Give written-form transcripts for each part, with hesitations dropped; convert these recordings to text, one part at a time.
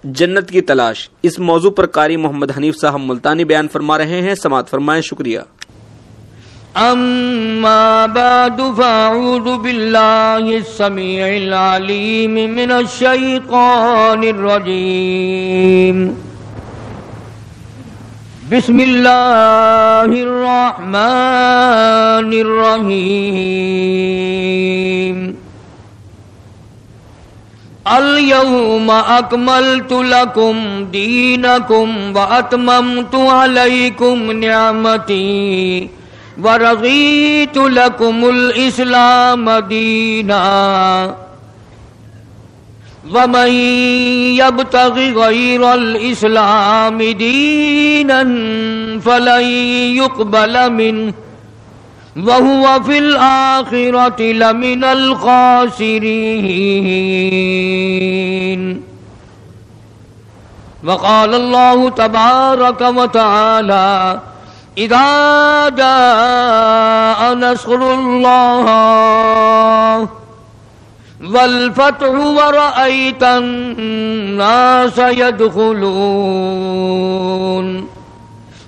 جنت کی تلاش، اس موضوع پر قاری محمد حنیف صاحب ملتانی بیان فرما رہے ہیں، سماعت فرمائیں۔ شکریہ۔ اما بعد فاعوذ باللہ السمیع العلیم من الشیطان الرجیم، بسم اللہ الرحمن الرحیم۔ اليوم اکملت لکم دینکم واتممت علیکم نعمتی ورضیت لکم الاسلام دینا ومن یبتغ غیر الاسلام دینا فلن یقبل منہ وَهُوَ فِي الْآخِرَةِ لَمِنَ الْخَاسِرِينَ۔ وقال الله تبارك وتعالى إذا جاء نصر الله والفتح ورأيت الناس يدخلون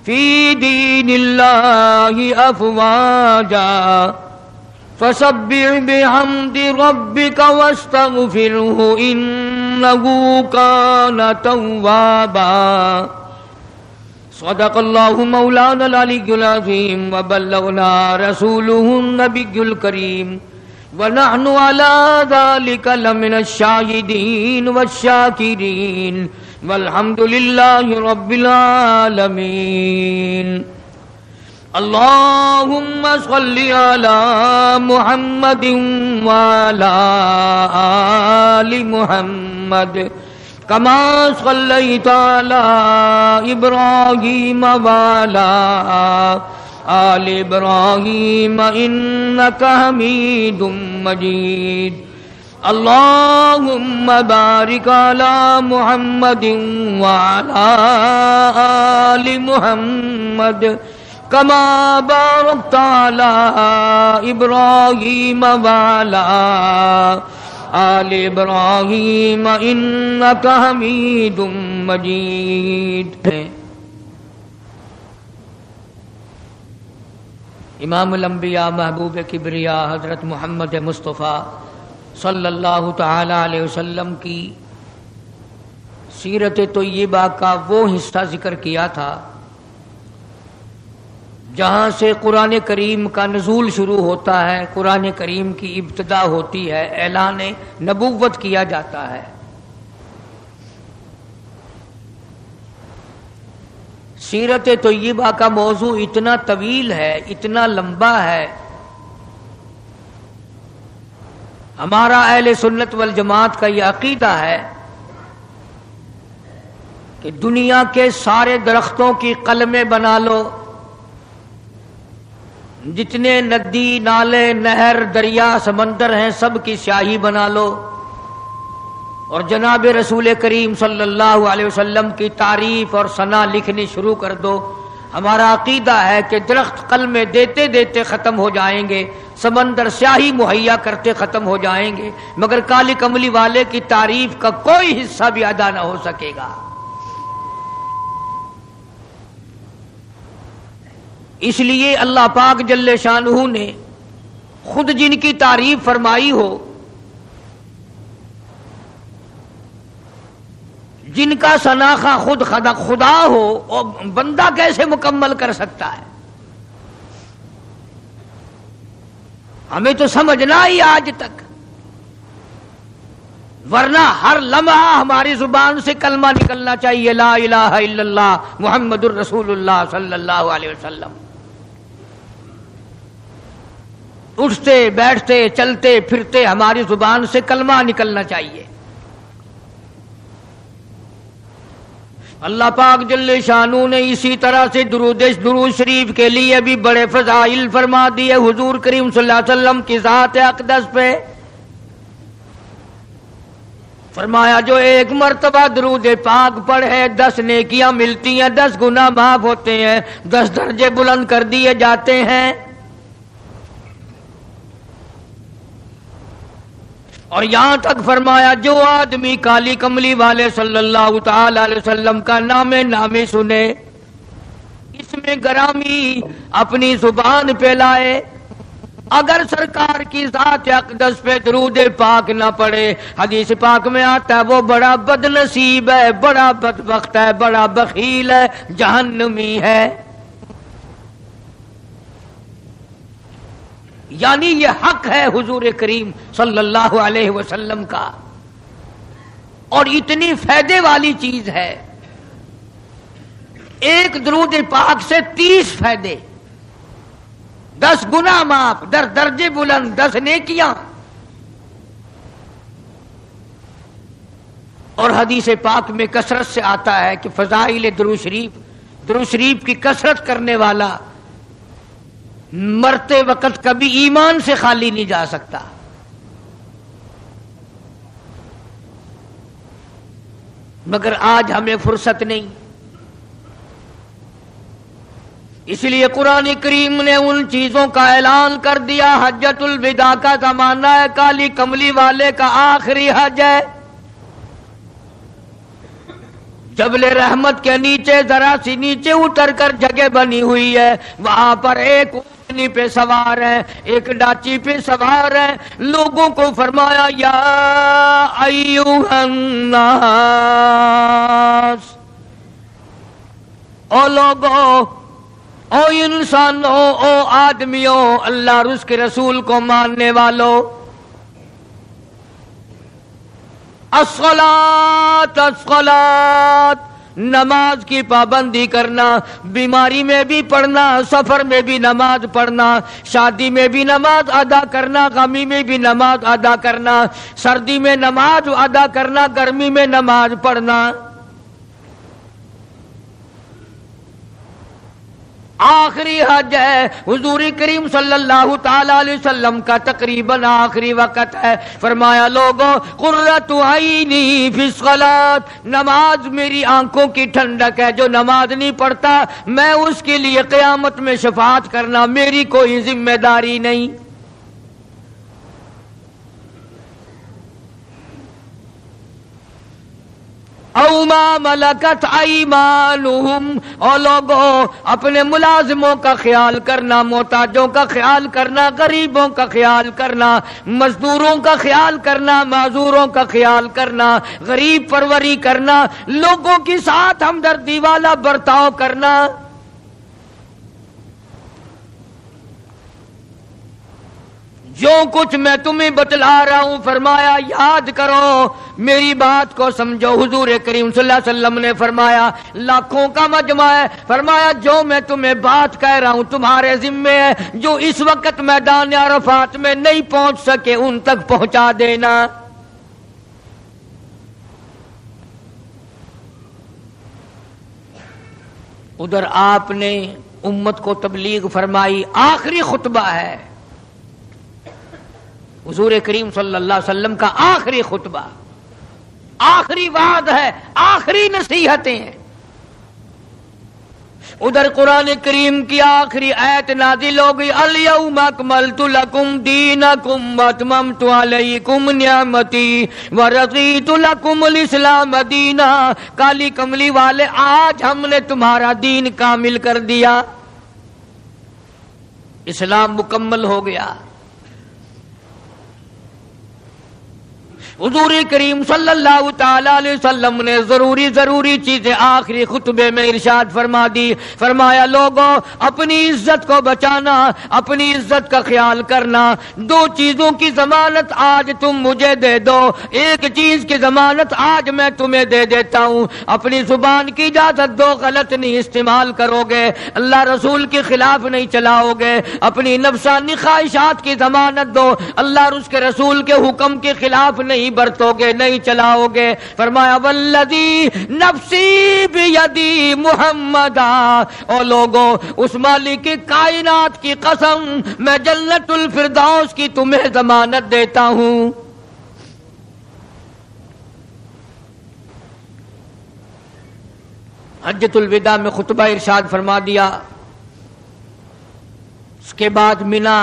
فی دین اللہ افواجا فسبح بحمد ربک واستغفرہ انہ کان توابا۔ صدق اللہ مولانا العلی العظیم وبلغنا رسولہ النبی الکریم ونحن علی ذلک لمن الشاہدین والشاکرین والحمد للہ رب العالمین۔ اللہم صل علی محمد وعلی آل محمد کما صلیت علی ابراہیم وعلی آل ابراہیم انک حمید مجید۔ اللہم بارک علی محمد وعلی آل محمد کما بارکت علی ابراہیم وعلی آل ابراہیم انک حمید مجید۔ امام الانبیاء محبوب کبریا حضرت محمد مصطفیٰ صلی اللہ تعالی علیہ وسلم کی سیرت طیبہ کا وہ حصہ ذکر کیا تھا جہاں سے قرآن کریم کا نزول شروع ہوتا ہے، قرآن کریم کی ابتدا ہوتی ہے، اعلان نبوت کیا جاتا ہے۔ سیرت طیبہ کا موضوع اتنا طویل ہے، اتنا لمبا ہے، ہمارا اہل سنت والجماعت کا یہ عقیدہ ہے کہ دنیا کے سارے درختوں کی قلمیں بنا لو، جتنے ندی نالے نہر دریا سمندر ہیں سب کی سیاہی بنا لو، اور جناب رسول کریم صلی اللہ علیہ وسلم کی تعریف اور ثنا لکھنی شروع کر دو۔ ہمارا عقیدہ ہے کہ درخت قلمیں دیتے دیتے ختم ہو جائیں گے، سمندر سیاہی مہیا کرتے ختم ہو جائیں گے، مگر کالی کملی والے کی تعریف کا کوئی حصہ بھی ادا نہ ہو سکے گا۔ اس لیے اللہ پاک جل شانہ نے خود جن کی تعریف فرمائی ہو، جن کا شناخہ خود خدا ہو، اور بندہ کیسے مکمل کر سکتا ہے؟ ہمیں تو سمجھنا ہی آج تک، ورنہ ہر لمحہ ہماری زبان سے کلمہ نکلنا چاہیے، لا الہ الا اللہ محمد الرسول اللہ صلی اللہ علیہ وسلم۔ اٹھتے بیٹھتے چلتے پھرتے ہماری زبان سے کلمہ نکلنا چاہیے۔ اللہ پاک جل شانہ نے اسی طرح سے درود شریف کے لیے بھی بڑے فضائل فرما دیے حضور کریم صلی اللہ علیہ وسلم کی ذات اقدس پہ۔ فرمایا جو ایک مرتبہ درود پاک پڑھے 10 نیکیاں ملتی ہیں، 10 گناہ معاف ہوتے ہیں، 10 درجے بلند کر دیے جاتے ہیں۔ اور یہاں تک فرمایا جو آدمی کالی کملی والے صلی اللہ تعالی علیہ وسلم کا نامی سنے، اس میں گرامی اپنی زبان پہ لائے، اگر سرکار کی ذات اقدس پہ درود پاک نہ پڑے، حدیث پاک میں آتا ہے وہ بڑا بد نصیب ہے، بڑا بدبخت ہے، بڑا بخیل ہے، جہنمی ہے۔ یعنی یہ حق ہے حضور کریم صلی اللہ علیہ وسلم کا، اور اتنی فائدے والی چیز ہے، ایک درود پاک سے 30 فائدے، 10 گناہ معاف، درجے بلند، 10 نیکیاں۔ اور حدیث پاک میں کثرت سے آتا ہے کہ فضائل درود شریف کی کثرت کرنے والا مرتے وقت کبھی ایمان سے خالی نہیں جا سکتا۔ مگر آج ہمیں فرصت نہیں، اس لیے قرآن کریم نے ان چیزوں کا اعلان کر دیا۔ حجۃ الوداع کا زمانہ ہے، کالی کملی والے کا آخری حج ہے۔ جبل رحمت کے نیچے ذرا سی نیچے اتر کر جگہ بنی ہوئی ہے، وہاں پر ایک اونٹنی پہ سوار ہے، ایک ڈاچی پہ سوار ہے، لوگوں کو فرمایا یا ایھا الناس، او لوگو، او انسانوں، او آدمیوں، اللہ اور اس کے رسول کو ماننے والوں، الصلاۃ الصلاۃ، نماز کی پابندی کرنا، بیماری میں بھی پڑھنا، سفر میں بھی نماز پڑھنا، شادی میں بھی نماز ادا کرنا، غمی میں بھی نماز ادا کرنا، سردی میں نماز ادا کرنا، گرمی میں نماز پڑھنا۔ آخری حج ہے، حضور کریم صلی اللہ تعالی علیہ وسلم کا تقریباً آخری وقت ہے۔ فرمایا لوگوں، قرۃ عینی فی الصلاۃ، نماز میری آنکھوں کی ٹھنڈک ہے، جو نماز نہیں پڑھتا میں اس کے لیے قیامت میں شفاعت کرنا میری کوئی ذمہ داری نہیں۔ او ما ملکت ایمانہم، اور لوگوں اپنے ملازموں کا خیال کرنا، محتاجوں کا خیال کرنا، غریبوں کا خیال کرنا، مزدوروں کا خیال کرنا، معذوروں کا خیال کرنا، غریب پروری کرنا، لوگوں کے ساتھ ہمدردی والا برتاؤ کرنا۔ جو کچھ میں تمہیں بتلا رہا ہوں فرمایا یاد کرو، میری بات کو سمجھو۔ حضور کریم صلی اللہ علیہ وسلم نے فرمایا لاکھوں کا مجمع ہے، فرمایا جو میں تمہیں بات کہہ رہا ہوں تمہارے ذمے ہے، جو اس وقت میدان عرفات میں نہیں پہنچ سکے ان تک پہنچا دینا۔ ادھر آپ نے امت کو تبلیغ فرمائی، آخری خطبہ ہے حضور کریم صلی اللہ علیہ وسلم کا، آخری خطبہ، آخری وعد ہے، آخری نصیحتیں ہیں۔ ادھر قرآن کریم کی آخری آیت نازل ہو گئی، الیوم اکملت لکم دینکم واتممت علیکم نعمتی ورضیت لکم الاسلام دینا۔ کالی کملی والے آج ہم نے تمہارا دین کامل کر دیا، اسلام مکمل ہو گیا۔ حضور کریم صلی اللہ تعالی علیہ وسلم نے ضروری چیزیں آخری خطبے میں ارشاد فرما دی۔ فرمایا لوگوں اپنی عزت کو بچانا، اپنی عزت کا خیال کرنا۔ دو چیزوں کی ضمانت آج تم مجھے دے دو، ایک چیز کی ضمانت آج میں تمہیں دے دیتا ہوں، اپنی زبان کی اجازت دو، غلط نہیں استعمال کرو گے، اللہ رسول کے خلاف نہیں چلاؤ گے، اپنی نفسانی خواہشات کی ضمانت دو، اللہ اور اس کے رسول کے حکم کے خلاف نہیں برتو گے، نہیں چلاؤ گے۔ فرمایا والذی نفسی بیدی محمدا، او لوگوں اس مالک کائنات کی قسم میں جنت الفردوس کی تمہیں ضمانت دیتا ہوں۔ حجۃ الوداع میں خطبہ ارشاد فرما دیا، اس کے بعد منا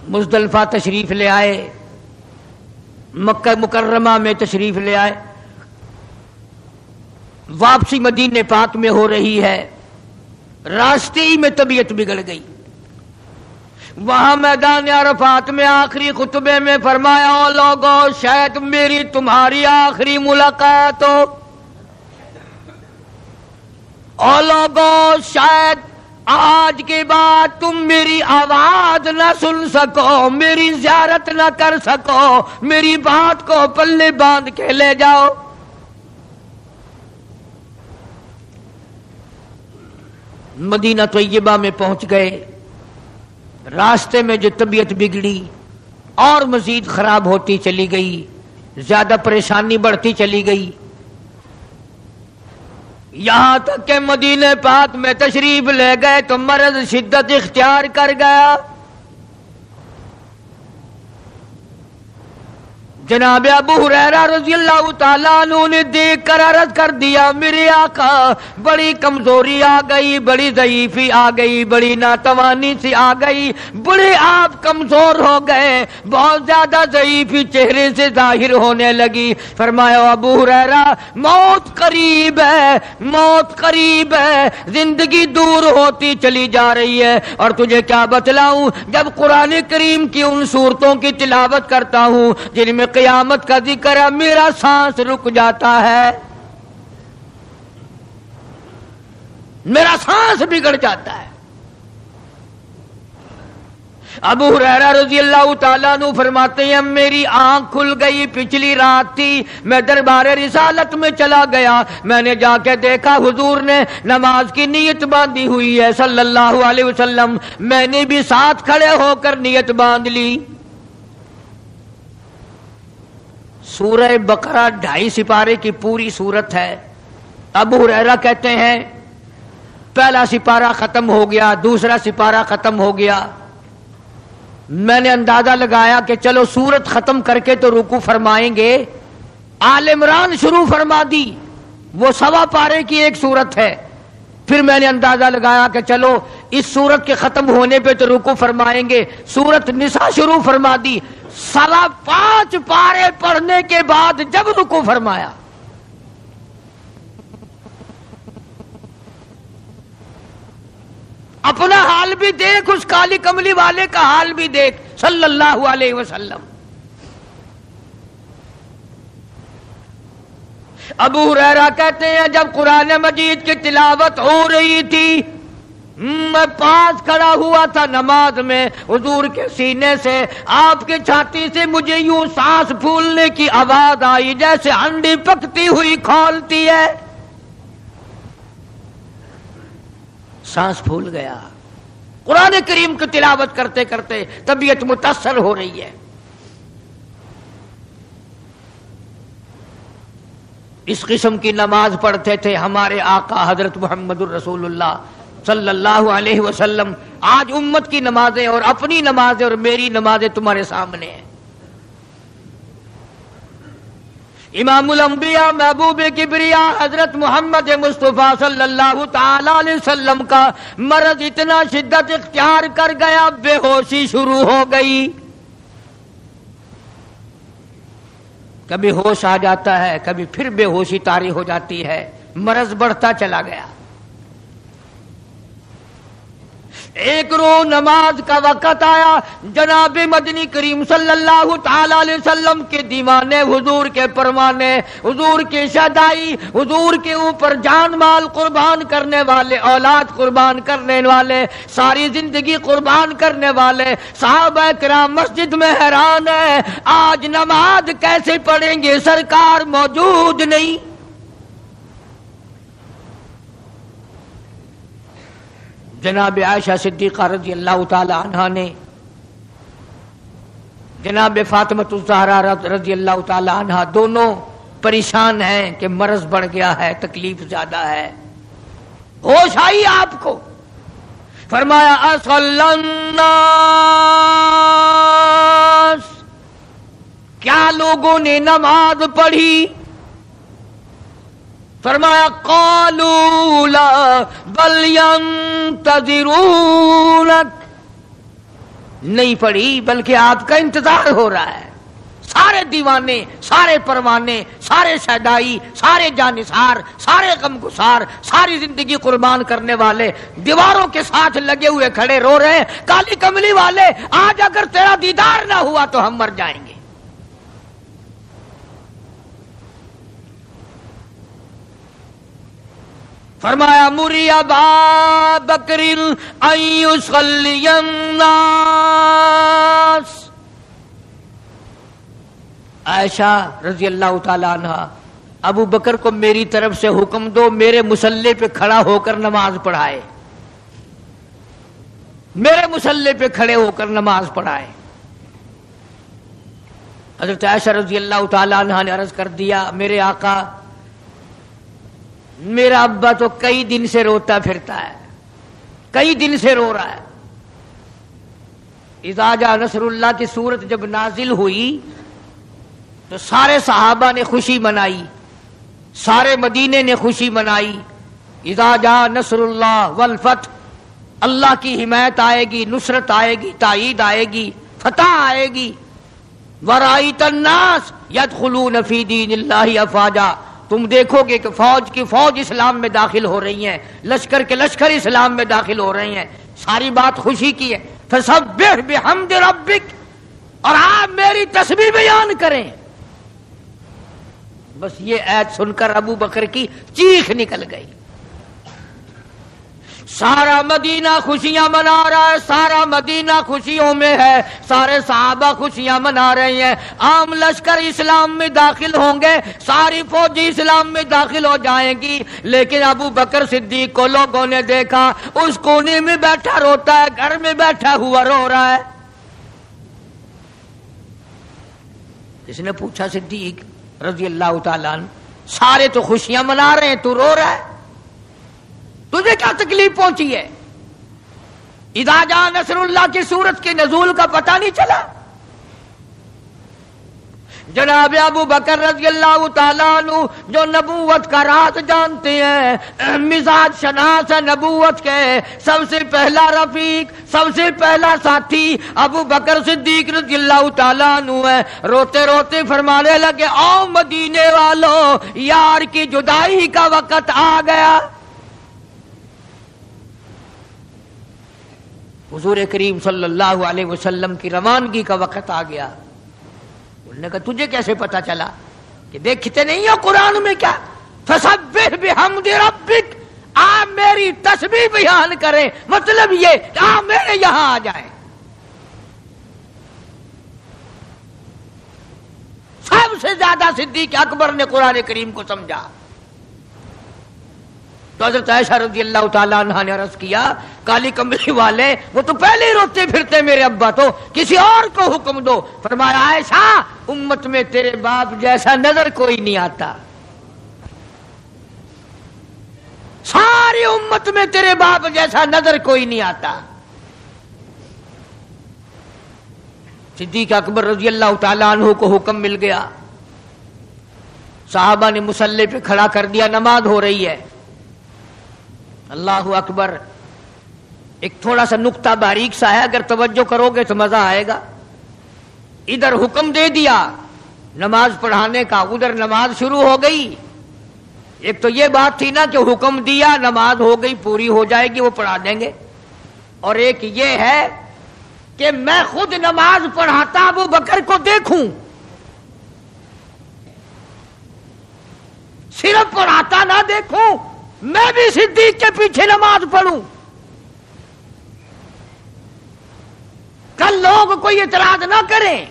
مزدلفہ تشریف لے آئے، مکہ مکرمہ میں تشریف لے آئے. واپسی مدینے پاک میں ہو رہی ہے، راستے ہی میں طبیعت بگڑ گئی. وہاں میدان عرفات میں آخری خطبے میں فرمایا، او لوگو شاید میری تمہاری آخری ملاقات ہو. او لوگو شاید آج کے بعد تم میری آواز نہ سن سکو، میری زیارت نہ کر سکو، میری بات کو پلے باندھ کے لے جاؤ. مدینہ طیبہ میں پہنچ گئے. راستے میں جو طبیعت بگڑی اور مزید خراب ہوتی چلی گئی، زیادہ پریشانی بڑھتی چلی گئی، یہاں تک کہ مدینہ پاک میں تشریف لے گئے تو مرض شدت اختیار کر گیا. جناب ابو ہریرہ رضی اللہ تعالیٰ عنہ نے دیکھ کر عرض کر دیا، میرے آقا بڑی کمزوری آ گئی، بڑی ضعیفی آ گئی، بڑی ناتوانی سی آ گئی، بڑے آپ کمزور ہو گئے، بہت زیادہ ضعیفی چہرے سے ظاہر ہونے لگی. فرمایا ابو ہریرہ موت قریب ہے، موت قریب ہے، زندگی دور ہوتی چلی جا رہی ہے. اور تجھے کیا بتلاؤں، جب قرآن کریم کی ان صورتوں کی تلاوت کرتا ہوں جن میں قیامت کا ذکر ہے، میرا سانس رک جاتا ہے، میرا سانس بگڑ جاتا ہے. ابو ہریرہ رضی اللہ تعالیٰ عنہ فرماتے ہیں میری آنکھ کھل گئی. پچھلی رات تھی، میں دربار رسالت میں چلا گیا، میں نے جا کے دیکھا حضور نے نماز کی نیت باندھی ہوئی ہے صلی اللہ علیہ وسلم. میں نے بھی ساتھ کھڑے ہو کر نیت باندھ لی. سورہ بقرہ 2.5 سپارے کی پوری سورت ہے. ابو ہریرہ کہتے ہیں پہلا سپارہ ختم ہو گیا، دوسرا سپارہ ختم ہو گیا. میں نے اندازہ لگایا کہ چلو سورت ختم کر کے تو رکوع فرمائیں گے. آل عمران شروع فرما دی، وہ 1.25 پارے کی ایک سورت ہے. پھر میں نے اندازہ لگایا کہ چلو اس سورت کے ختم ہونے پہ تو رکوع فرمائیں گے. سورت نساء شروع فرما دی. 5.25 پارے پڑھنے کے بعد جب رکوع فرمایا، اپنا حال بھی دیکھ، اس کالی کملی والے کا حال بھی دیکھ صلی اللہ علیہ وسلم. ابو ہریرہ کہتے ہیں جب قرآن مجید کی تلاوت ہو رہی تھی، میں پاس کھڑا ہوا تھا نماز میں، حضور کے سینے سے، آپ کی چھاتی سے مجھے یوں سانس پھولنے کی آواز آئی جیسے ہنڈی پکتی ہوئی کھولتی ہے. سانس پھول گیا. قرآن کریم کی تلاوت کرتے کرتے طبیعت متاثر ہو رہی ہے. اس قسم کی نماز پڑھتے تھے ہمارے آقا حضرت محمد الرسول اللہ صلی اللہ علیہ وسلم. آج امت کی نمازیں اور اپنی نمازیں اور میری نمازیں تمہارے سامنے ہیں. امام الانبیاء محبوب کبریا حضرت محمد مصطفیٰ صلی اللہ تعالی علیہ وسلم کا مرض اتنا شدت اختیار کر گیا، بے ہوشی شروع ہو گئی. کبھی ہوش آ جاتا ہے، کبھی پھر بے ہوشی طاری ہو جاتی ہے. مرض بڑھتا چلا گیا. ایک روز نماز کا وقت آیا، جناب مدنی کریم صلی اللہ تعالی علیہ وسلم کے دیوانے، حضور کے پروانے، حضور کی شہدائی، حضور کے اوپر جان مال قربان کرنے والے، اولاد قربان کرنے والے، ساری زندگی قربان کرنے والے صحابہ کرام مسجد میں حیران ہیں، آج نماز کیسے پڑھیں گے، سرکار موجود نہیں. جناب عائشہ صدیقہ رضی اللہ تعالی عنہا نے جناب فاطمۃ الزہرا رضی اللہ تعالی عنہا دونوں پریشان ہیں کہ مرض بڑھ گیا ہے، تکلیف زیادہ ہے. ہوش آئی آپ کو، فرمایا اصل الناس، کیا لوگوں نے نماز پڑھی؟ فرمایا قالوا لا بل ينتظرونك، نہیں پڑھی بلکہ آپ کا انتظار ہو رہا ہے. سارے دیوانے، سارے پروانے، سارے شیدائی، سارے جانثار، سارے غمگسار، ساری زندگی قربان کرنے والے دیواروں کے ساتھ لگے ہوئے کھڑے رو رہے ہیں، کالی کملی والے آج اگر تیرا دیدار نہ ہوا تو ہم مر جائیں گے۔ فرمایا مری ابا بکر ان یصلی الناس، عائشہ رضی اللہ تعالی عنہ، ابو بکر کو میری طرف سے حکم دو میرے مصلی پہ کھڑا ہو کر نماز پڑھائے، میرے مصلی پہ کھڑے ہو کر نماز پڑھائے۔ حضرت عائشہ رضی اللہ تعالی عنہ نے عرض کر دیا، میرے آقا میرا ابا تو کئی دن سے روتا پھرتا ہے، کئی دن سے رو رہا ہے۔ اذا جاء نصر اللہ کی سورت جب نازل ہوئی تو سارے صحابہ نے خوشی منائی، سارے مدینے نے خوشی منائی۔ اذا جاء نصر اللہ والفتح، اللہ کی حمایت آئے گی، نصرت آئے گی، تائید آئے گی، فتح آئے گی۔ ورأیت الناس یدخلون فی دین اللہ افواجا، تم دیکھو گے کہ فوج کی فوج اسلام میں داخل ہو رہی ہیں، لشکر کے لشکر اسلام میں داخل ہو رہے ہیں۔ ساری بات خوشی کی ہے۔ فسبح بحمد ربک، اور آپ میری تسبیح بیان کریں۔ بس یہ آیت سن کر ابو بکر کی چیخ نکل گئی۔ سارا مدینہ خوشیاں منا رہا ہے، سارا مدینہ خوشیوں میں ہے، سارے صحابہ خوشیاں منا رہے ہیں۔ عام لشکر اسلام میں داخل ہوں گے، ساری فوجی اسلام میں داخل ہو جائیں گی، لیکن ابو بکر صدیق کو لوگوں نے دیکھا اس کونے میں بیٹھا روتا ہے، گھر میں بیٹھا ہوا رو رہا ہے۔ اس نے پوچھا صدیق رضی اللہ تعالیٰ عنہ، سارے تو خوشیاں منا رہے ہیں، تو رو رہا ہے، تجھے کیا تکلیف پہنچی ہے؟ اذا جاء نصر اللہ کی سورت کے نزول کا پتہ نہیں چلا؟ جناب ابو بکر رضی اللہ تعالیٰ عنہ جو نبوت کا راز جانتے ہیں، مزاج شناس نبوت کے سب سے پہلا رفیق، سب سے پہلا ساتھی ابو بکر صدیق رضی اللہ تعالیٰ عنہ ہے۔ روتے روتے فرمانے لگے، او مدینے والوں، یار کی جدائی کا وقت آ گیا۔ حضور کریم صلی اللہ علیہ وسلم کی روانگی کا وقت آ گیا۔ انہوں نے کہا تجھے کیسے پتا چلا؟ کہ دیکھتے نہیں ہو قرآن میں کیا؟ فسبح بحمد ربک، آپ میری تسبیح بیان کریں، مطلب یہ کہ آپ میرے یہاں آ جائیں۔ سب سے زیادہ صدیق اکبر نے قرآن کریم کو سمجھا۔ تو حضرت عائشہ رضی اللہ تعالیٰ عنہ نے عرض کیا، کالی کملی والے وہ تو پہلے ہی روتے پھرتے میرے ابا، تو کسی اور کو حکم دو۔ فرمایا عائشہ، امت میں تیرے باپ جیسا نظر کوئی نہیں آتا، ساری امت میں تیرے باپ جیسا نظر کوئی نہیں آتا۔ صدیق اکبر رضی اللہ تعالیٰ عنہ کو حکم مل گیا، صحابہ نے مصلی پہ کھڑا کر دیا، نماز ہو رہی ہے۔ اللہ اکبر، ایک تھوڑا سا نقطہ باریک سا ہے، اگر توجہ کرو گے تو مزہ آئے گا۔ ادھر حکم دے دیا نماز پڑھانے کا، ادھر نماز شروع ہو گئی۔ ایک تو یہ بات تھی نا کہ حکم دیا، نماز ہو گئی، پوری ہو جائے گی، وہ پڑھا دیں گے، اور ایک یہ ہے کہ میں خود نماز پڑھاتا ابو بکر کو دیکھوں، صرف پڑھاتا نہ دیکھوں، میں بھی صدیق کے پیچھے نماز پڑھوں۔ کل لوگ کوئی اعتراض نہ کریں،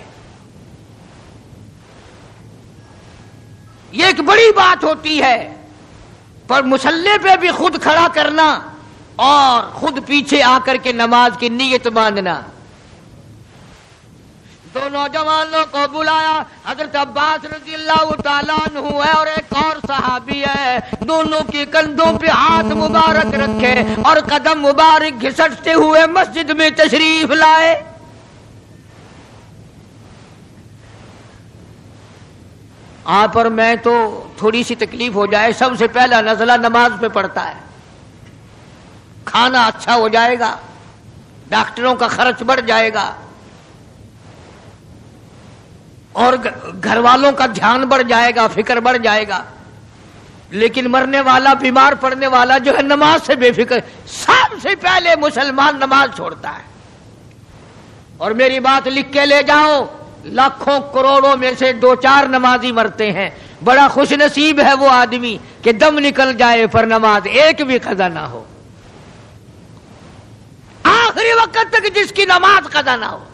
یہ ایک بڑی بات ہوتی ہے، پر مصلی پہ بھی خود کھڑا کرنا اور خود پیچھے آ کر کے نماز کی نیت باندھنا۔ دو نوجوانوں کو بلایا، حضرت عباس رضی اللہ تعالیٰ عنہ ہے اور ایک اور صحابی ہے، دونوں کے کندھوں پہ ہاتھ مبارک رکھے اور قدم مبارک گھسٹتے ہوئے مسجد میں تشریف لائے۔ آپ اور میں تو تھوڑی سی تکلیف ہو جائے، سب سے پہلا نزلہ نماز پہ پڑتا ہے، کھانا اچھا ہو جائے گا، ڈاکٹروں کا خرچ بڑھ جائے گا، اور گھر والوں کا دھیان بڑھ جائے گا، فکر بڑھ جائے گا، لیکن مرنے والا، بیمار پڑنے والا جو ہے نماز سے بے فکر. سب سے پہلے مسلمان نماز چھوڑتا ہے. اور میری بات لکھ کے لے جاؤ، لاکھوں کروڑوں میں سے 2-4 نمازی مرتے ہیں. بڑا خوش نصیب ہے وہ آدمی کہ دم نکل جائے پر نماز ایک بھی قضا نہ ہو، آخری وقت تک جس کی نماز قضا نہ ہو.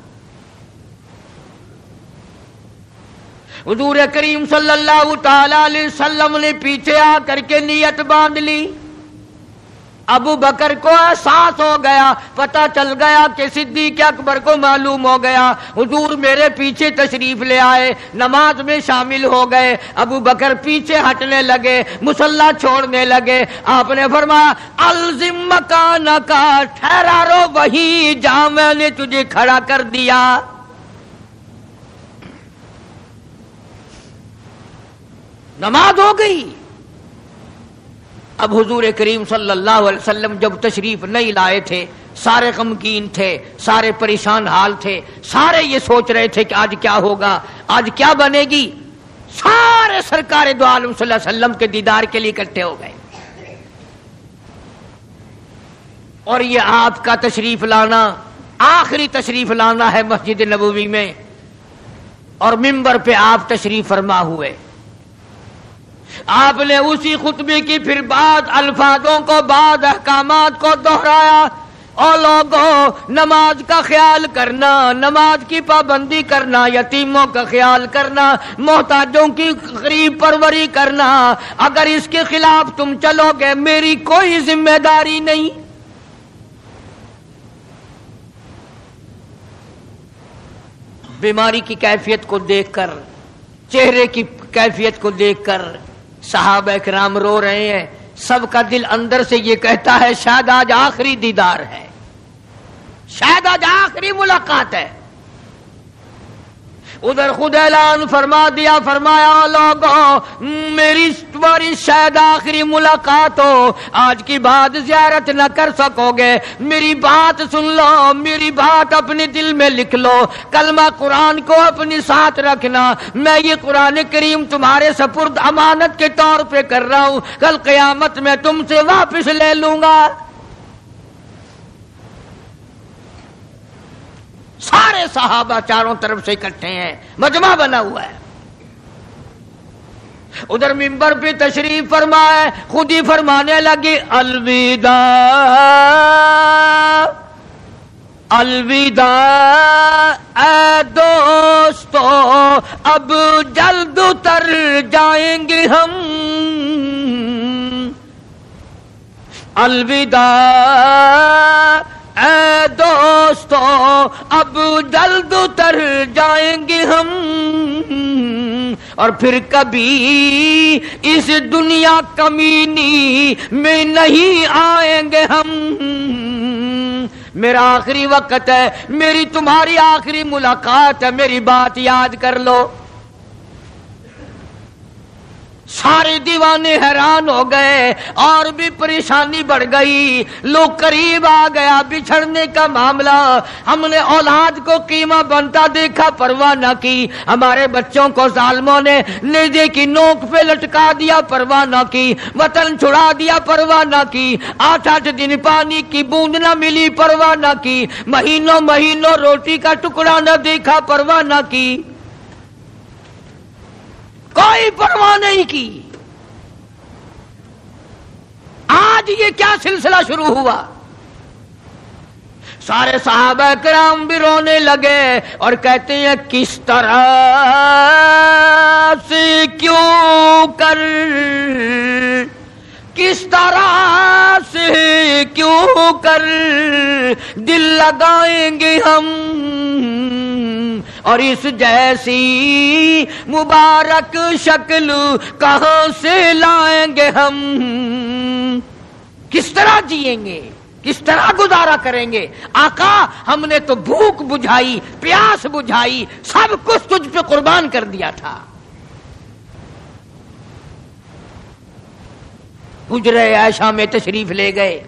حضور کریم صلی اللہ تعالی علیہ وسلم نے پیچھے آ کر کے نیت باندھ لی. ابو بکر کو احساس ہو گیا، پتہ چل گیا کہ صدیق اکبر کو معلوم ہو گیا. حضور میرے پیچھے تشریف لے آئے، نماز میں شامل ہو گئے. ابو بکر پیچھے ہٹنے لگے، مصلی چھوڑنے لگے. آپ نے فرمایا الزم مکانک، ٹھہرا رو وہیں جہاں میں نے تجھے کھڑا کر دیا. نماز ہو گئی. اب حضور کریم صلی اللہ علیہ وسلم جب تشریف نہیں لائے تھے، سارے غمگین تھے، سارے پریشان حال تھے، سارے یہ سوچ رہے تھے کہ آج کیا ہوگا، آج کیا بنے گی. سارے سرکار دو عالم صلی اللہ علیہ وسلم کے دیدار کے لیے اکٹھے ہو گئے. اور یہ آپ کا تشریف لانا، آخری تشریف لانا ہے مسجد نبوی میں، اور منبر پہ آپ تشریف فرما ہوئے. آپ نے اسی خطبے کی پھر بعد الفاظوں کو، بعد احکامات کو دہرایا. اور لوگوں، نماز کا خیال کرنا، نماز کی پابندی کرنا، یتیموں کا خیال کرنا، محتاجوں کی غریب پروری کرنا، اگر اس کے خلاف تم چلو گے میری کوئی ذمہ داری نہیں. بیماری کی کیفیت کو دیکھ کر، چہرے کی کیفیت کو دیکھ کر صحابہ کرام رو رہے ہیں. سب کا دل اندر سے یہ کہتا ہے شاید آج آخری دیدار ہے، شاید آج آخری ملاقات ہے. ادھر خود اعلان فرما دیا، فرمایا لوگوں میری تمہاری شاید آخری ملاقات ہو، آج کی بعد زیارت نہ کر سکو گے. میری بات سن لو، میری بات اپنے دل میں لکھ لو، کلمہ قرآن کو اپنی ساتھ رکھنا. میں یہ قرآن کریم تمہارے سپرد امانت کے طور پہ کر رہا ہوں، کل قیامت میں تم سے واپس لے لوں گا. سارے صحابہ چاروں طرف سے اکٹھے ہیں، مجمع بنا ہوا ہے. ادھر منبر پہ تشریف فرمائے، خود ہی فرمانے لگی الوداع الوداع اے دوستو، اب جلد اتر جائیں گے ہم. الوداع اے دوستو، اب جلد اتر جائیں گے ہم، اور پھر کبھی اس دنیا کمینی میں نہیں آئیں گے ہم. میرا آخری وقت ہے، میری تمہاری آخری ملاقات ہے، میری بات یاد کر لو. سارے دیوانے حیران ہو گئے، اور بھی پریشانی بڑھ گئی. لوگ قریب آ گیا بچھڑنے کا معاملہ. ہم نے اولاد کو قیمہ بنتا دیکھا، پرواہ نہ کی. ہمارے بچوں کو ظالموں نے نیزے کی نوک پہ لٹکا دیا، پرواہ نہ کی. وطن چھڑا دیا، پرواہ نہ کی. 8 دن پانی کی بوند نہ ملی، پرواہ نہ کی. مہینوں مہینوں روٹی کا ٹکڑا نہ دیکھا، پرواہ نہ کی. کوئی پرواہ نہیں کی. آج یہ کیا سلسلہ شروع ہوا؟ سارے صحابہ کرام بھی رونے لگے اور کہتے ہیں کس طرح سے کیوں کر، کس طرح سے کیوں کر دل لگائیں گے ہم، اور اس جیسی مبارک شکل کہاں سے لائیں گے ہم. کس طرح جئیں گے، کس طرح گزارا کریں گے؟ آقا ہم نے تو بھوک بجھائی، پیاس بجھائی، سب کچھ تجھ پہ قربان کر دیا تھا. حجرہ عائشہ میں تشریف لے گئے،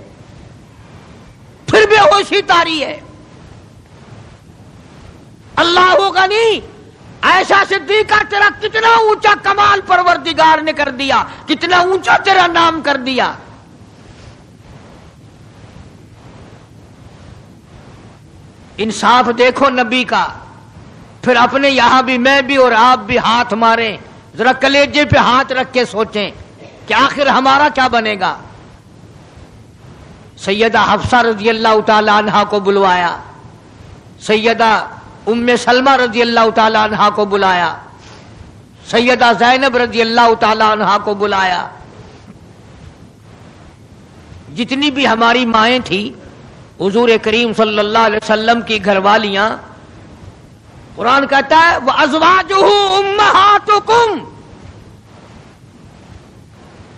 پھر بے ہوشی طاری ہے. اللہ غنی عائشہ صدیقہ تیرا کتنا اونچا کمال پروردگار نے کر دیا، کتنا اونچا تیرا نام کر دیا. انصاف دیکھو نبی کا. پھر اپنے یہاں بھی میں بھی اور آپ بھی ہاتھ ماریں، ذرا کلیجے پہ ہاتھ رکھ کے سوچیں کہ آخر ہمارا کیا بنے گا. سیدہ حفصہ رضی اللہ تعالی عنہا کو بلوایا، سیدہ ام سلمہ رضی اللہ تعالی عنہا کو بلایا، سیدہ زینب رضی اللہ تعالی عنہا کو بلایا. جتنی بھی ہماری مائیں تھیں، حضور کریم صلی اللہ علیہ وسلم کی گھر والیاں، قرآن کہتا ہے وَأَزْوَاجُهُ أُمَّهَاتُكُمْ،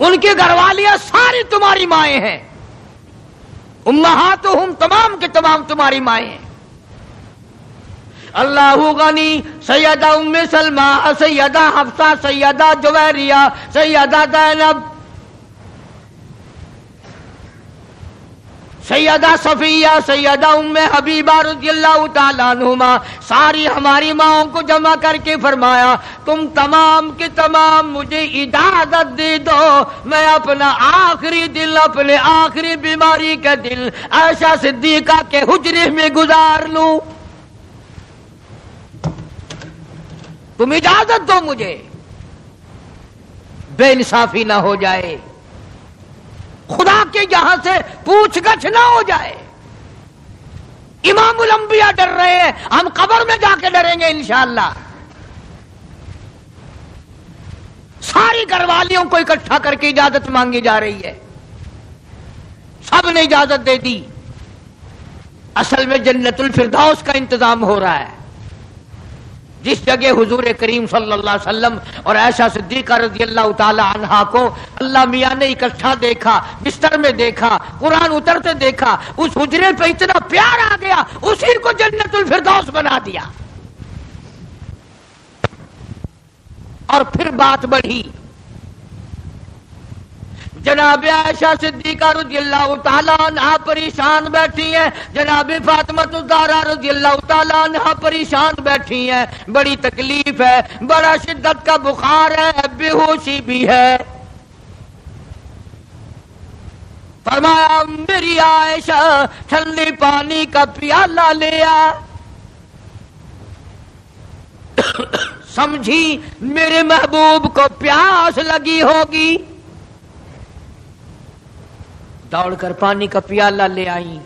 ان کی گھر والیاں ساری تمہاری مائیں ہیں. امہاتہم تمام کے تمام تمہاری مائیں ہیں. اللہ غنی، سیدہ ام سلمہ، سیدہ حفصہ، سیدہ جویریہ، سیدہ زینب، سیدہ صفیہ، سیدہ ام حبیبہ رضی اللہ تعالیٰ عنہما، ساری ہماری ماؤں کو جمع کر کے فرمایا تم تمام کے تمام مجھے اجازت دے دو، میں اپنا آخری دل، اپنے آخری بیماری کا دل عائشہ صدیقہ کے حجرے میں گزار لوں. تم اجازت دو مجھے، بے انصافی نہ ہو جائے، خدا کے یہاں سے پوچھ گچھ نہ ہو جائے. امام الانبیاء ڈر رہے ہیں، ہم قبر میں جا کے ڈریں گے انشاءاللہ. ساری گھر والیوں کو اکٹھا کر کے اجازت مانگی جا رہی ہے، سب نے اجازت دے دی. اصل میں جنت الفردوس کا انتظام ہو رہا ہے، جس جگہ حضور کریم صلی اللہ علیہ وسلم اور عائشہ صدیقہ رضی اللہ تعالی عنہا کو اللہ میاں نے اکٹھا دیکھا، بستر میں دیکھا، قرآن اترتے دیکھا، اس حجرے پہ اتنا پیار آ گیا، اسی کو جنت الفردوس بنا دیا. اور پھر بات بڑھی. جناب عائشہ صدیقہ رضی اللہ تعالیٰ عنہا پریشان بیٹھی ہیں، جناب فاطمہ الزہرا رضی اللہ تعالیٰ عنہا پریشان بیٹھی ہیں، بڑی تکلیف ہے، بڑا شدت کا بخار ہے، بے ہوشی بھی ہے. فرمایا میری عائشہ ٹھنڈے پانی کا پیالہ لے آ. سمجھی میرے محبوب کو پیاس لگی ہوگی، دوڑ کر پانی کا پیالہ لے آئی،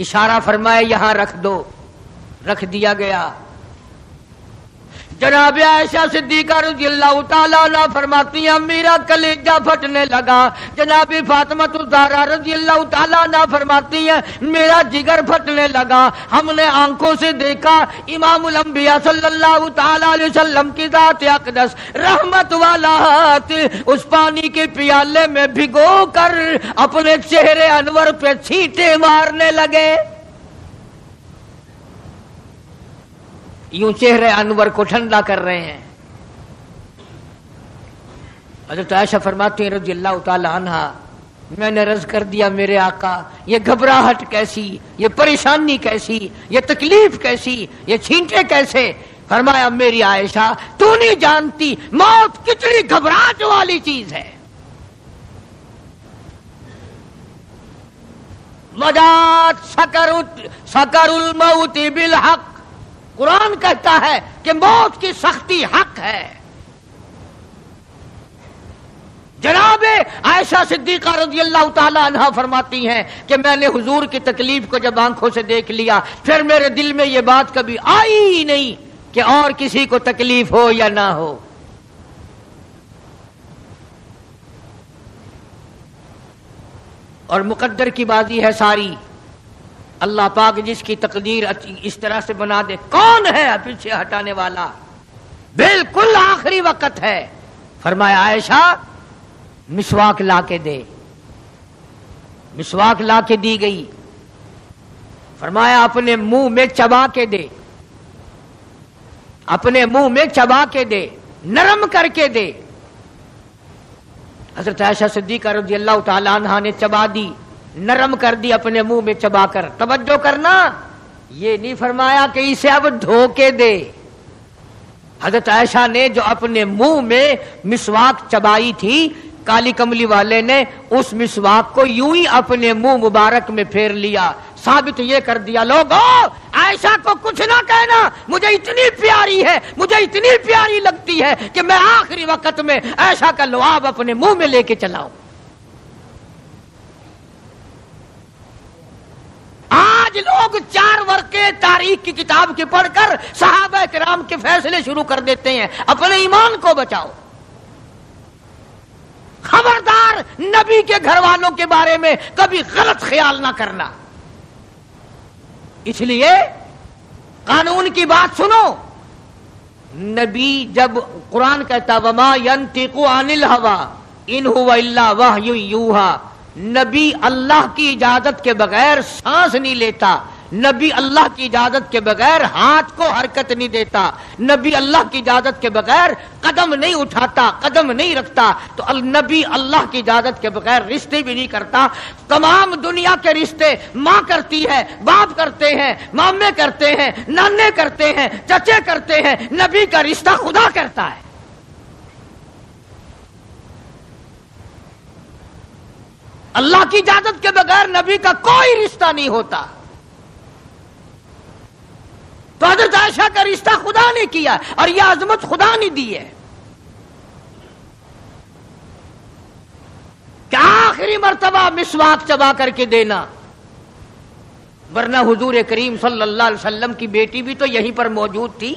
اشارہ فرمایا یہاں رکھ دو، رکھ دیا گیا. جناب عائشہ صدیقہ رضی اللہ تعالیٰ عنہ فرماتی ہیں میرا کلیجہ پھٹنے لگا. جناب فاطمہ الزہرا رضی اللہ تعالیٰ عنہ فرماتی ہیں میرا جگر پھٹنے لگا. ہم نے آنکھوں سے دیکھا امام الانبیاء صلی اللہ تعالیٰ علیہ وسلم کی ذات اقدس رحمت والا ہاتھ اس پانی کے پیالے میں بھگو کر اپنے چہرے انور پہ چھینٹے مارنے لگے. یوں چہرے انور کو ٹھنڈا کر رہے ہیں. حضرت عائشہ فرماتی ہیں رضی اللہ تعالی عنہا میں نے عرض کر دیا میرے آقا یہ گھبراہٹ کیسی، یہ پریشانی کیسی، یہ تکلیف کیسی، یہ چھینٹے کیسے؟ فرمایا میری عائشہ تو نہیں جانتی موت کتنی گھبراہٹ والی چیز ہے. وجات سکر الموت بالحق، قرآن کہتا ہے کہ موت کی سختی حق ہے. جناب عائشہ صدیقہ رضی اللہ تعالی عنہا فرماتی ہیں کہ میں نے حضور کی تکلیف کو جب آنکھوں سے دیکھ لیا پھر میرے دل میں یہ بات کبھی آئی ہی نہیں کہ اور کسی کو تکلیف ہو یا نہ ہو. اور مقدر کی بازی ہے ساری. اللہ پاک جس کی تقدیر اس طرح سے بنا دے کون ہے پیچھے ہٹانے والا؟ بالکل آخری وقت ہے. فرمایا عائشہ مسواک لا کے دے. مسواک لا کے دی گئی. فرمایا اپنے منہ میں چبا کے دے، اپنے منہ میں چبا کے دے، نرم کر کے دے. حضرت عائشہ صدیقہ رضی اللہ تعالی عنہا نے چبا دی، نرم کر دی اپنے منہ میں چبا کر. توجہ کرنا، یہ نہیں فرمایا کہ اسے اب دھو کے دے، حضرت عائشہ نے جو اپنے منہ میں مسواک چبائی تھی، کالی کملی والے نے اس مسواک کو یوں ہی اپنے منہ مبارک میں پھیر لیا، ثابت یہ کر دیا لوگوں عائشہ کو کچھ نہ کہنا، مجھے اتنی پیاری ہے، مجھے اتنی پیاری لگتی ہے کہ میں آخری وقت میں عائشہ کا لعاب اپنے منہ میں لے کے چلاؤں۔ آج لوگ 4 ورقے تاریخ کی کتاب کے پڑھ کر صحابہ کرام کے فیصلے شروع کر دیتے ہیں۔ اپنے ایمان کو بچاؤ، خبردار نبی کے گھر والوں کے بارے میں کبھی غلط خیال نہ کرنا۔ اس لیے قانون کی بات سنو، نبی جب قرآن کہتا وما ينطق عن الهوى ان هو الا وحی یوحی، نبی اللہ کی اجازت کے بغیر سانس نہیں لیتا، نبی اللہ کی اجازت کے بغیر ہاتھ کو حرکت نہیں دیتا، نبی اللہ کی اجازت کے بغیر قدم نہیں اٹھاتا، قدم نہیں رکھتا، تو نبی اللہ کی اجازت کے بغیر رشتے بھی نہیں کرتا۔ تمام دنیا کے رشتے ماں کرتی ہے، باپ کرتے ہیں، مامے کرتے ہیں، نانے کرتے ہیں، چچے کرتے ہیں، نبی کا رشتہ خدا کرتا ہے۔ اللہ کی اجازت کے بغیر نبی کا کوئی رشتہ نہیں ہوتا۔ تو حضرت عائشہ کا رشتہ خدا نے کیا اور یہ عظمت خدا نے دی ہے کہ آخری مرتبہ مسواک چبا کر کے دینا، ورنہ حضور کریم صلی اللہ علیہ وسلم کی بیٹی بھی تو یہیں پر موجود تھی۔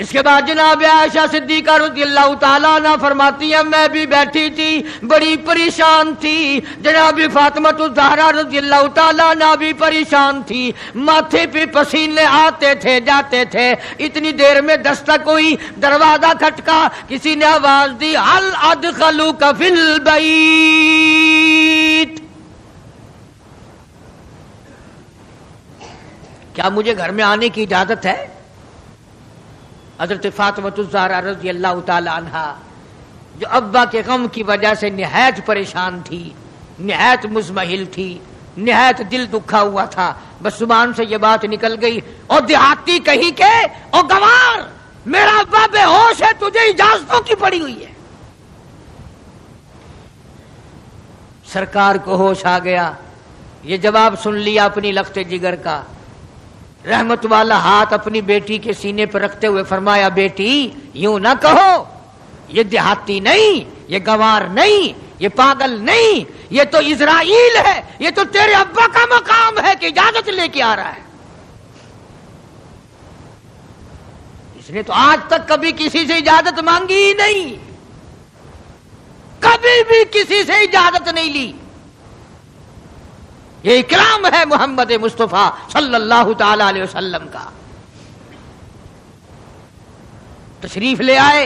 اس کے بعد جناب عائشہ صدیقہ رضی اللہ تعالیٰ عنہ فرماتی ہیں میں بھی بیٹھی تھی، بڑی پریشان تھی، جناب فاطمہ الزہرا رضی اللہ تعالیٰ عنہ بھی پریشان تھی، ماتھے پہ پسینے آتے تھے جاتے تھے۔ اتنی دیر میں دستک ہوئی، دروازہ کھٹکا، کسی نے آواز دی ہل ادخلوک فی البیت، کیا مجھے گھر میں آنے کی اجازت ہے؟ حضرت فاطمہ الزہرا رضی اللہ تعالی عنہا جو ابا کے غم کی وجہ سے نہایت پریشان تھی، نہایت مزمحل تھی، نہایت دل دکھا ہوا تھا، بس زبان سے یہ بات نکل گئی اور دیہاتی کہیں کہ او گوار میرا ابا بے ہوش ہے، تجھے اجازتوں کی پڑی ہوئی ہے۔ سرکار کو ہوش آ گیا، یہ جواب سن لیا اپنی لخت جگر کا، رحمت والا ہاتھ اپنی بیٹی کے سینے پر رکھتے ہوئے فرمایا بیٹی یوں نہ کہو، یہ دیہاتی نہیں، یہ گوار نہیں، یہ پاگل نہیں، یہ تو اسرائیل ہے، یہ تو تیرے ابا کا مقام ہے کہ اجازت لے کے آ رہا ہے۔ اس نے تو آج تک کبھی کسی سے اجازت مانگی ہی نہیں، کبھی بھی کسی سے اجازت نہیں لی۔ یہ اکرام ہے محمد مصطفیٰ صلی اللہ تعالی علیہ وسلم کا۔ تشریف لے آئے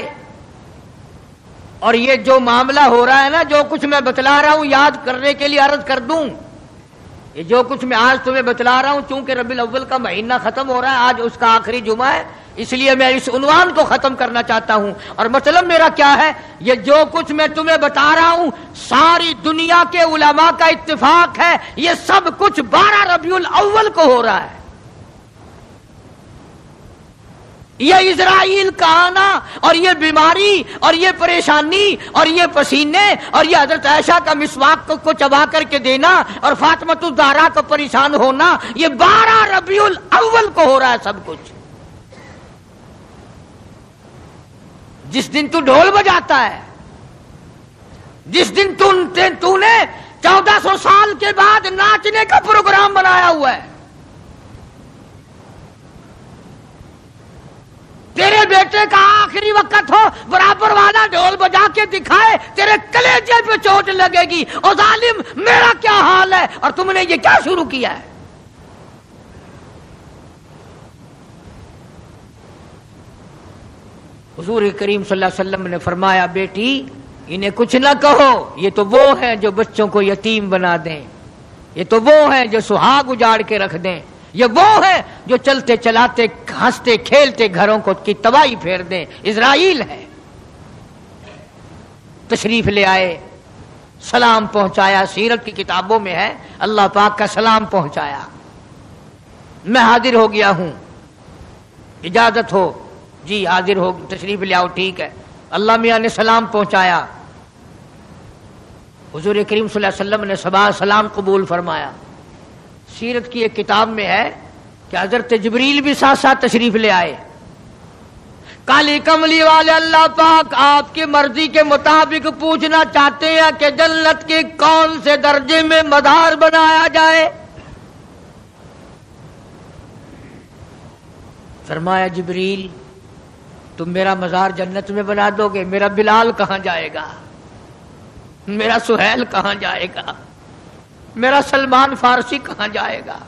اور یہ جو معاملہ ہو رہا ہے نا، جو کچھ میں بتلا رہا ہوں یاد کرنے کے لیے عرض کر دوں، یہ جو کچھ میں آج تمہیں بتلا رہا ہوں، چونکہ ربیع الاول کا مہینہ ختم ہو رہا ہے، آج اس کا آخری جمعہ ہے، اس لیے میں اس عنوان کو ختم کرنا چاہتا ہوں۔ اور مطلب میرا کیا ہے، یہ جو کچھ میں تمہیں بتا رہا ہوں ساری دنیا کے علماء کا اتفاق ہے، یہ سب کچھ 12 ربیع الاول کو ہو رہا ہے۔ یہ اسرائیل کا آنا اور یہ بیماری اور یہ پریشانی اور یہ پسینے اور یہ حضرت عائشہ کا مسواک کو چبا کر کے دینا اور فاطمہ الزہرا کو پریشان ہونا، یہ 12 ربیع الاول کو ہو رہا ہے سب کچھ۔ جس دن تو ڈھول بجاتا ہے، جس دن تو نے 1400 سال کے بعد ناچنے کا پروگرام بنایا ہوا ہے، تیرے بیٹے کا آخری وقت ہو، برابر والا ڈھول بجا کے دکھائے، تیرے کلیجے پہ چوٹ لگے گی، او ظالم میرا کیا حال ہے اور تم نے یہ کیا شروع کیا ہے؟ حضور کریم صلی اللہ علیہ وسلم نے فرمایا بیٹی انہیں کچھ نہ کہو، یہ تو وہ ہیں جو بچوں کو یتیم بنا دیں، یہ تو وہ ہیں جو سہاگ اجاڑ کے رکھ دیں، یہ وہ ہیں جو چلتے چلاتے ہنستے کھیلتے گھروں کو کی تباہی پھیر دیں، اسرائیل ہے۔ تشریف لے آئے، سلام پہنچایا، سیرت کی کتابوں میں ہے اللہ پاک کا سلام پہنچایا۔ میں حاضر ہو گیا ہوں، اجازت ہو؟ جی حاضر ہو، تشریف لے آؤ۔ ٹھیک ہے۔ اللہ میاں نے سلام پہنچایا، حضور کریم صلی اللہ علیہ وسلم نے سلام قبول فرمایا۔ سیرت کی ایک کتاب میں ہے کہ حضرت جبریل بھی ساتھ ساتھ تشریف لے آئے۔ کالی کملی والے اللہ پاک آپ کی مرضی کے مطابق پوچھنا چاہتے ہیں کہ جنت کے کون سے درجے میں مزار بنایا جائے؟ فرمایا جبریل تم میرا مزار جنت میں بنا دو گے، میرا بلال کہاں جائے گا؟ میرا سہیل کہاں جائے گا؟ میرا سلمان فارسی کہاں جائے گا؟